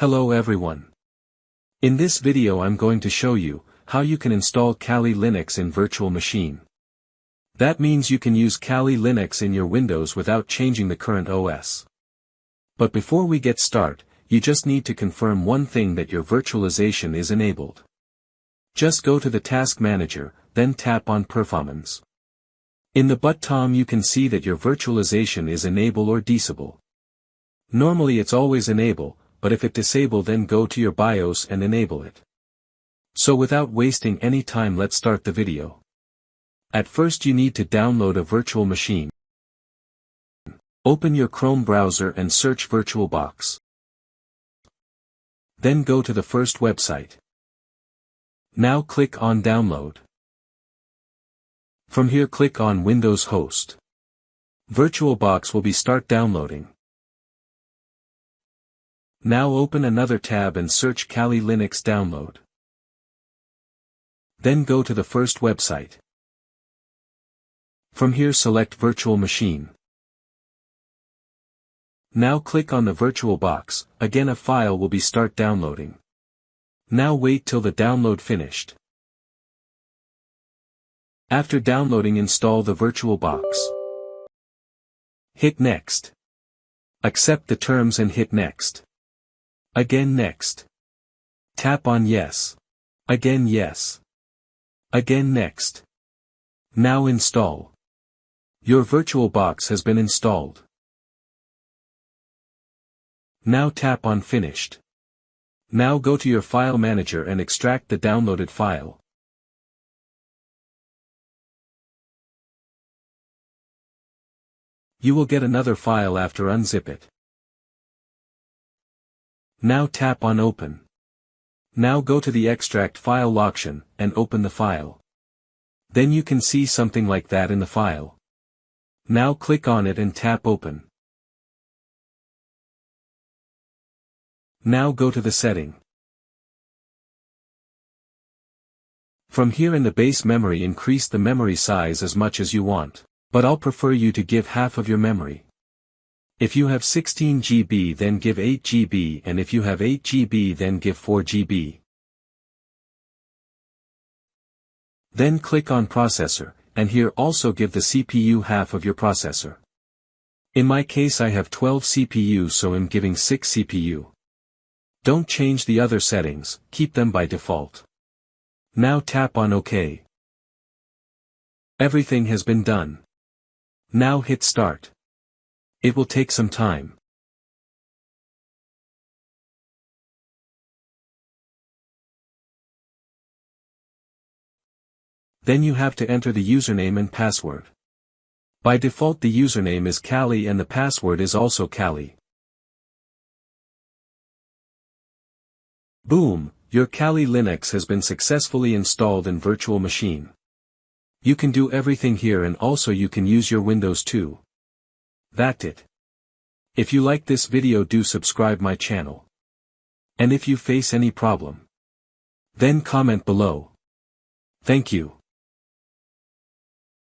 Hello everyone. In this video I'm going to show you how you can install Kali Linux in virtual machine. That means you can use Kali Linux in your Windows without changing the current OS. But before we get started, you just need to confirm one thing, that your virtualization is enabled. Just go to the Task Manager, then tap on Performance. In the button you can see that your virtualization is enable or disable. Normally it's always enable, but if it disable then go to your BIOS and enable it. So without wasting any time, let's start the video. At first you need to download a virtual machine. Open your Chrome browser and search VirtualBox. Then go to the first website. Now click on Download. From here click on Windows Host. VirtualBox will start downloading. Now open another tab and search Kali Linux Download. Then go to the first website. From here select Virtual Machine. Now click on the VirtualBox, again a file will start downloading. Now wait till the download finished. After downloading, install the VirtualBox. Hit Next. Accept the terms and hit Next. Again Next. Tap on Yes. Again Yes. Again Next. Now install. Your VirtualBox has been installed. Now tap on Finished. Now go to your file manager and extract the downloaded file. You will get another file after unzip it. Now tap on Open. Now go to the Extract File option and open the file. Then you can see something like that in the file. Now click on it and tap Open. Now go to the setting. From here in the base memory, increase the memory size as much as you want, but I'll prefer you to give half of your memory. If you have 16 GB then give 8 GB, and if you have 8 GB then give 4 GB. Then click on Processor, and here also give the CPU half of your processor. In my case I have 12 CPU, so I'm giving 6 CPU. Don't change the other settings, keep them by default. Now tap on OK. Everything has been done. Now hit Start. It will take some time. Then you have to enter the username and password. By default the username is Kali and the password is also Kali. Boom, your Kali Linux has been successfully installed in virtual machine. You can do everything here, and also you can use your Windows too. That's it. If you like this video, do subscribe my channel. And if you face any problem, then comment below. Thank you.